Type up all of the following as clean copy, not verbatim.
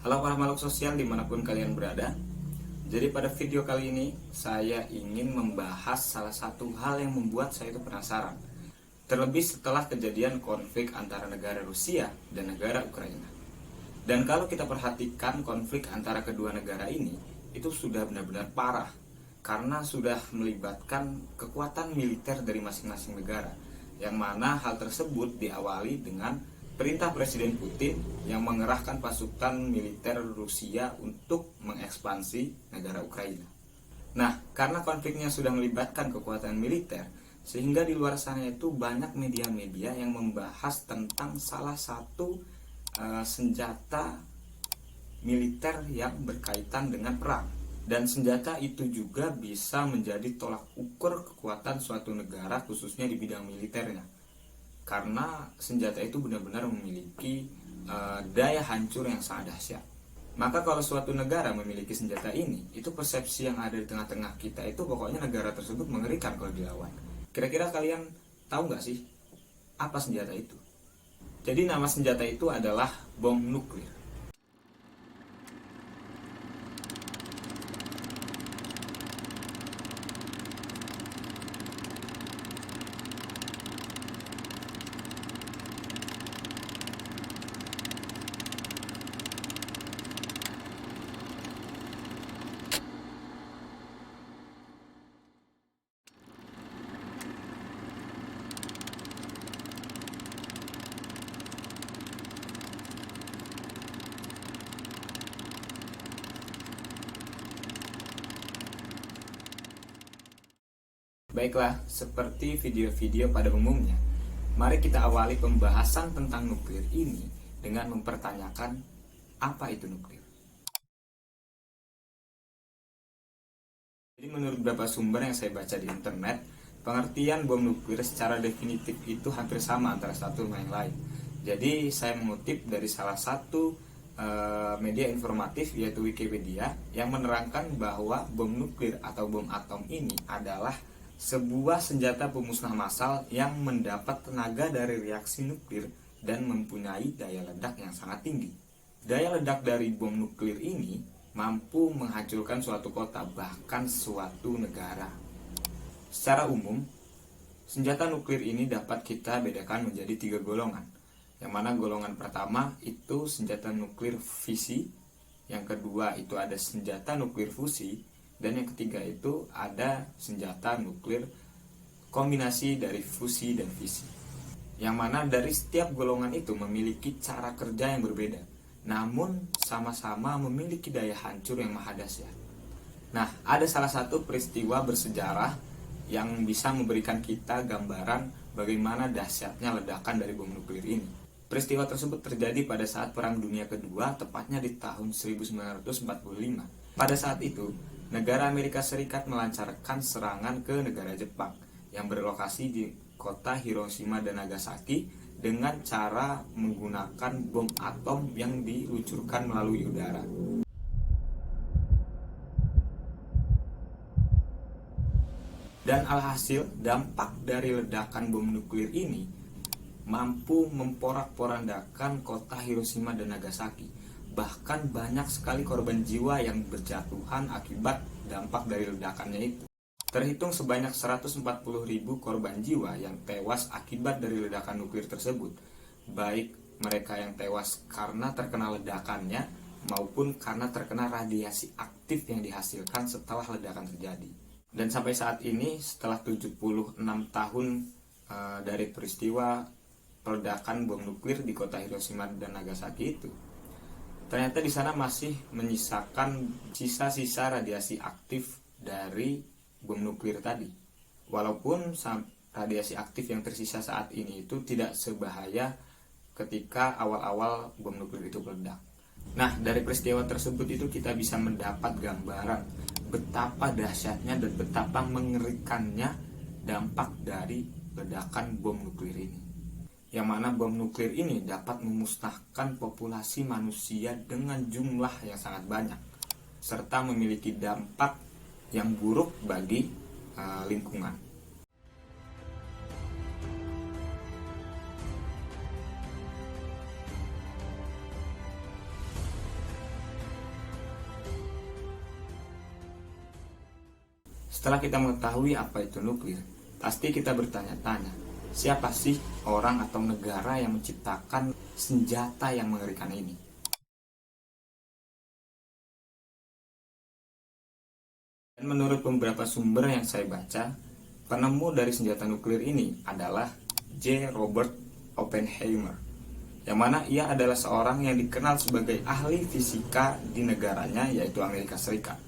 Halo para makhluk sosial dimanapun kalian berada. Jadi pada video kali ini saya ingin membahas salah satu hal yang membuat saya itu penasaran. Terlebih setelah kejadian konflik antara negara Rusia dan negara Ukraina. Dan kalau kita perhatikan konflik antara kedua negara ini, itu sudah benar-benar parah. Karena sudah melibatkan kekuatan militer dari masing-masing negara. Yang mana hal tersebut diawali dengan perintah Presiden Putin yang mengerahkan pasukan militer Rusia untuk mengekspansi negara Ukraina. Nah, karena konfliknya sudah melibatkan kekuatan militer, sehingga di luar sana itu banyak media-media yang membahas tentang salah satu senjata militer yang berkaitan dengan perang. Dan senjata itu juga bisa menjadi tolak ukur kekuatan suatu negara khususnya di bidang militernya. Karena senjata itu benar-benar memiliki daya hancur yang sangat dahsyat. Maka kalau suatu negara memiliki senjata ini, itu persepsi yang ada di tengah-tengah kita itu pokoknya negara tersebut mengerikan kalau dilawan. Kira-kira kalian tahu nggak sih apa senjata itu? Jadi nama senjata itu adalah bom nuklir. Baiklah, seperti video-video pada umumnya, mari kita awali pembahasan tentang nuklir ini dengan mempertanyakan apa itu nuklir. Jadi menurut beberapa sumber yang saya baca di internet, pengertian bom nuklir secara definitif itu hampir sama antara satu sama yang lain. Jadi saya mengutip dari salah satu media informatif yaitu Wikipedia yang menerangkan bahwa bom nuklir atau bom atom ini adalah sebuah senjata pemusnah massal yang mendapat tenaga dari reaksi nuklir dan mempunyai daya ledak yang sangat tinggi. Daya ledak dari bom nuklir ini mampu menghancurkan suatu kota, bahkan suatu negara. Secara umum, senjata nuklir ini dapat kita bedakan menjadi 3 golongan. Yang mana golongan pertama itu senjata nuklir fisi, yang kedua itu ada senjata nuklir fusi, dan yang ketiga itu ada senjata nuklir kombinasi dari fusi dan fisi. Yang mana dari setiap golongan itu memiliki cara kerja yang berbeda, namun sama-sama memiliki daya hancur yang maha dahsyat. Nah, ada salah satu peristiwa bersejarah yang bisa memberikan kita gambaran bagaimana dahsyatnya ledakan dari bom nuklir ini. Peristiwa tersebut terjadi pada saat Perang Dunia Kedua, tepatnya di tahun 1945. Pada saat itu, negara Amerika Serikat melancarkan serangan ke negara Jepang yang berlokasi di kota Hiroshima dan Nagasaki dengan cara menggunakan bom atom yang diluncurkan melalui udara. Dan alhasil, dampak dari ledakan bom nuklir ini mampu memporak-porandakan kota Hiroshima dan Nagasaki. Bahkan banyak sekali korban jiwa yang berjatuhan akibat dampak dari ledakannya itu. Terhitung sebanyak 140.000 korban jiwa yang tewas akibat dari ledakan nuklir tersebut. Baik mereka yang tewas karena terkena ledakannya maupun karena terkena radiasi aktif yang dihasilkan setelah ledakan terjadi. Dan sampai saat ini, setelah 76 tahun dari peristiwa ledakan bom nuklir di kota Hiroshima dan Nagasaki itu, ternyata di sana masih menyisakan sisa-sisa radiasi aktif dari bom nuklir tadi. Walaupun radiasi aktif yang tersisa saat ini itu tidak sebahaya ketika awal-awal bom nuklir itu meledak. Nah, dari peristiwa tersebut itu kita bisa mendapat gambaran betapa dahsyatnya dan betapa mengerikannya dampak dari ledakan bom nuklir ini. Yang mana bom nuklir ini dapat memusnahkan populasi manusia dengan jumlah yang sangat banyak, serta memiliki dampak yang buruk bagi lingkungan. Setelah kita mengetahui apa itu nuklir, pasti kita bertanya-tanya, siapa sih orang atau negara yang menciptakan senjata yang mengerikan ini? Dan menurut beberapa sumber yang saya baca, penemu dari senjata nuklir ini adalah J. Robert Oppenheimer, yang mana ia adalah seorang yang dikenal sebagai ahli fisika di negaranya, yaitu Amerika Serikat.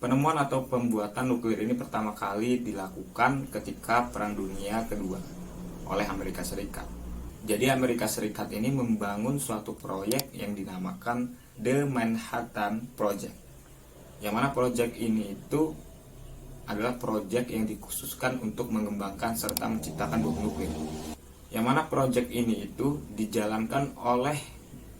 Penemuan atau pembuatan nuklir ini pertama kali dilakukan ketika Perang Dunia Kedua oleh Amerika Serikat. Jadi Amerika Serikat ini membangun suatu proyek yang dinamakan The Manhattan Project. Yang mana proyek ini itu adalah proyek yang dikhususkan untuk mengembangkan serta menciptakan bom nuklir. Yang mana proyek ini itu dijalankan oleh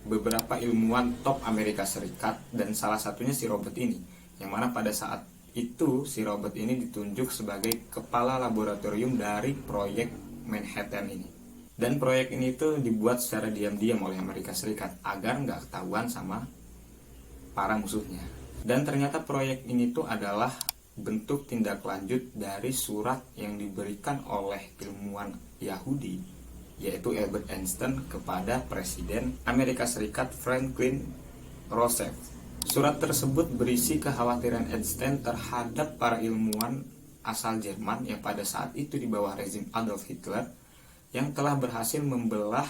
beberapa ilmuwan top Amerika Serikat dan salah satunya si Robert ini. Yang mana pada saat itu si Robert ini ditunjuk sebagai kepala laboratorium dari proyek Manhattan ini. Dan proyek ini itu dibuat secara diam-diam oleh Amerika Serikat agar nggak ketahuan sama para musuhnya. Dan ternyata proyek ini tuh adalah bentuk tindak lanjut dari surat yang diberikan oleh ilmuwan Yahudi, yaitu Albert Einstein, kepada Presiden Amerika Serikat Franklin Roosevelt. Surat tersebut berisi kekhawatiran Einstein terhadap para ilmuwan asal Jerman yang pada saat itu di bawah rezim Adolf Hitler yang telah berhasil membelah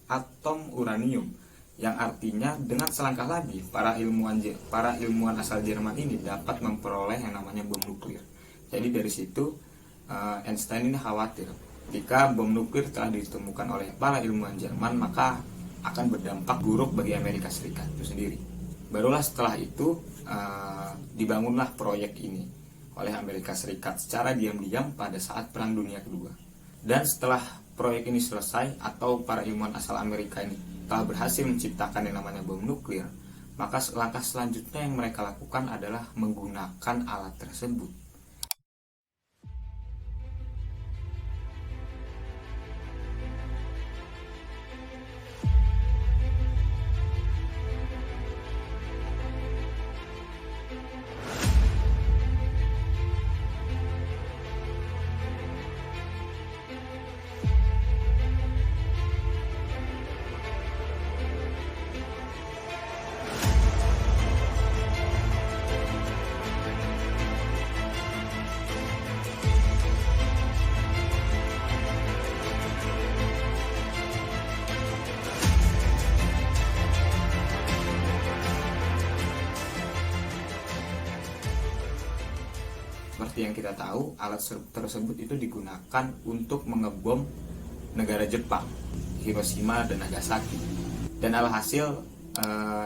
atom uranium, yang artinya dengan selangkah lagi para ilmuwan asal Jerman ini dapat memperoleh yang namanya bom nuklir. Jadi dari situ Einstein ini khawatir jika bom nuklir telah ditemukan oleh para ilmuwan Jerman, maka akan berdampak buruk bagi Amerika Serikat itu sendiri. Barulah setelah itu dibangunlah proyek ini oleh Amerika Serikat secara diam-diam pada saat Perang Dunia Kedua. Dan setelah proyek ini selesai atau para ilmuwan asal Amerika ini telah berhasil menciptakan yang namanya bom nuklir, maka langkah selanjutnya yang mereka lakukan adalah menggunakan alat tersebut. Seperti yang kita tahu, alat tersebut itu digunakan untuk mengebom negara Jepang, Hiroshima dan Nagasaki. Dan alhasil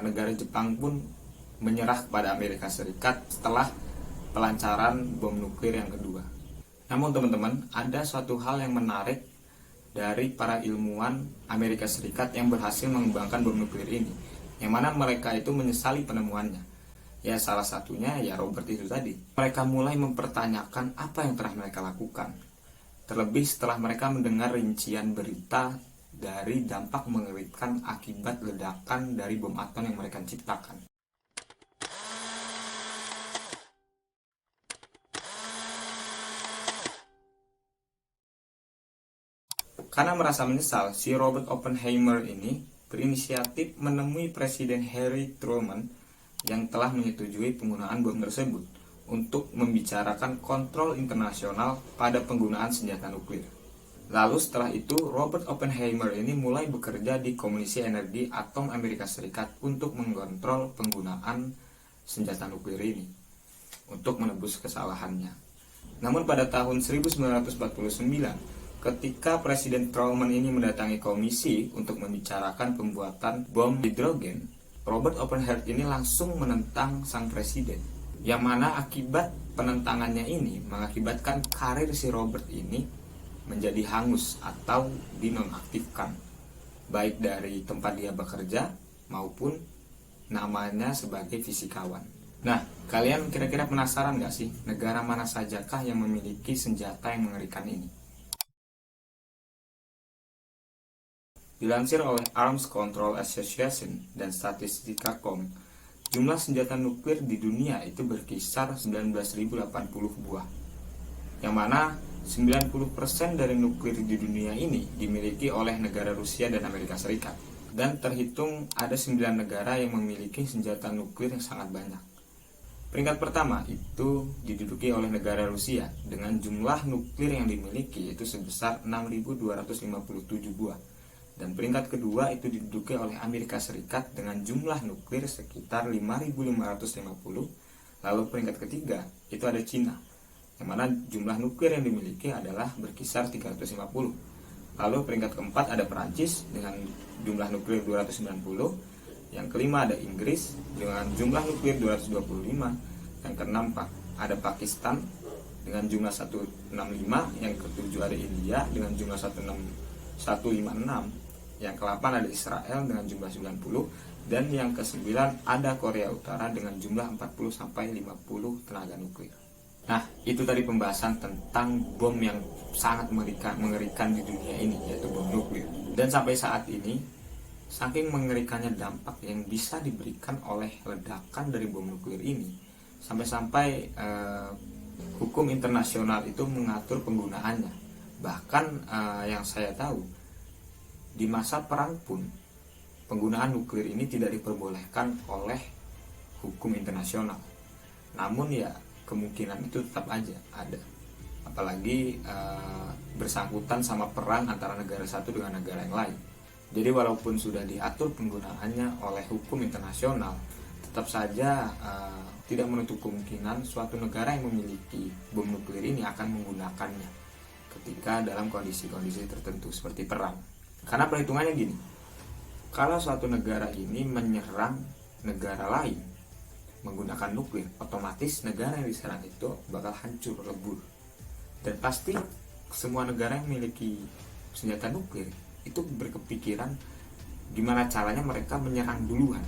negara Jepang pun menyerah kepada Amerika Serikat setelah pelancaran bom nuklir yang kedua. Namun teman-teman, ada suatu hal yang menarik dari para ilmuwan Amerika Serikat yang berhasil mengembangkan bom nuklir ini, yang mana mereka itu menyesali penemuannya. Ya salah satunya ya Robert itu tadi. Mereka mulai mempertanyakan apa yang telah mereka lakukan. Terlebih setelah mereka mendengar rincian berita dari dampak mengerikan akibat ledakan dari bom atom yang mereka ciptakan. Karena merasa menyesal, si Robert Oppenheimer ini berinisiatif menemui Presiden Harry Truman yang telah menyetujui penggunaan bom tersebut untuk membicarakan kontrol internasional pada penggunaan senjata nuklir. Lalu setelah itu Robert Oppenheimer ini mulai bekerja di Komisi Energi Atom Amerika Serikat untuk mengontrol penggunaan senjata nuklir ini untuk menebus kesalahannya. Namun pada tahun 1949, ketika Presiden Truman ini mendatangi komisi untuk membicarakan pembuatan bom hidrogen, Robert Oppenheimer ini langsung menentang sang presiden, yang mana akibat penentangannya ini mengakibatkan karir si Robert ini menjadi hangus atau dinonaktifkan, baik dari tempat dia bekerja maupun namanya sebagai fisikawan. Nah, kalian kira-kira penasaran gak sih negara mana sajakah yang memiliki senjata yang mengerikan ini? Dilansir oleh Arms Control Association dan Statistika.com, jumlah senjata nuklir di dunia itu berkisar 19.080 buah. yang mana 90% dari nuklir di dunia ini dimiliki oleh negara Rusia dan Amerika Serikat. Dan terhitung ada 9 negara yang memiliki senjata nuklir yang sangat banyak. Peringkat pertama itu diduduki oleh negara Rusia dengan jumlah nuklir yang dimiliki yaitu sebesar 6.257 buah. Dan peringkat kedua itu diduduki oleh Amerika Serikat dengan jumlah nuklir sekitar 5.550. Lalu peringkat ketiga itu ada Cina, yang mana jumlah nuklir yang dimiliki adalah berkisar 350. Lalu peringkat keempat ada Perancis dengan jumlah nuklir 290. Yang kelima ada Inggris dengan jumlah nuklir 225. Yang keenam ada Pakistan dengan jumlah 165. Yang ketujuh ada India dengan jumlah 156. Yang ke-8 ada Israel dengan jumlah 90. Dan yang ke-9 ada Korea Utara dengan jumlah 40-50 tenaga nuklir. Nah, itu tadi pembahasan tentang bom yang sangat mengerikan di dunia ini, yaitu bom nuklir. Dan sampai saat ini, saking mengerikannya dampak yang bisa diberikan oleh ledakan dari bom nuklir ini, sampai-sampai hukum internasional itu mengatur penggunaannya. Bahkan yang saya tahu, di masa perang pun penggunaan nuklir ini tidak diperbolehkan oleh hukum internasional. Namun ya kemungkinan itu tetap aja ada, apalagi bersangkutan sama perang antara negara satu dengan negara yang lain. Jadi walaupun sudah diatur penggunaannya oleh hukum internasional, tetap saja tidak menutup kemungkinan suatu negara yang memiliki bom nuklir ini akan menggunakannya ketika dalam kondisi-kondisi tertentu seperti perang. Karena perhitungannya gini, kalau suatu negara ini menyerang negara lain menggunakan nuklir, otomatis negara yang diserang itu bakal hancur, lebur. Dan pasti semua negara yang memiliki senjata nuklir itu berkepikiran gimana caranya mereka menyerang duluan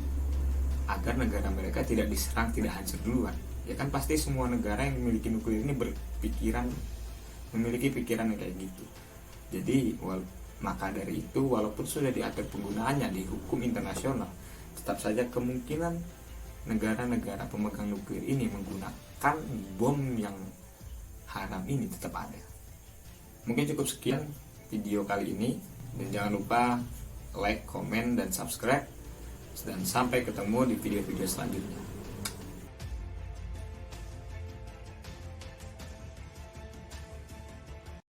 agar negara mereka tidak diserang, tidak hancur duluan. Ya kan pasti semua negara yang memiliki nuklir ini memiliki pikiran yang kayak gitu. Jadi maka dari itu walaupun sudah diatur penggunaannya di hukum internasional, tetap saja kemungkinan negara-negara pemegang nuklir ini menggunakan bom yang haram ini tetap ada. Mungkin cukup sekian video kali ini, dan jangan lupa like, komen, dan subscribe. Dan sampai ketemu di video-video selanjutnya.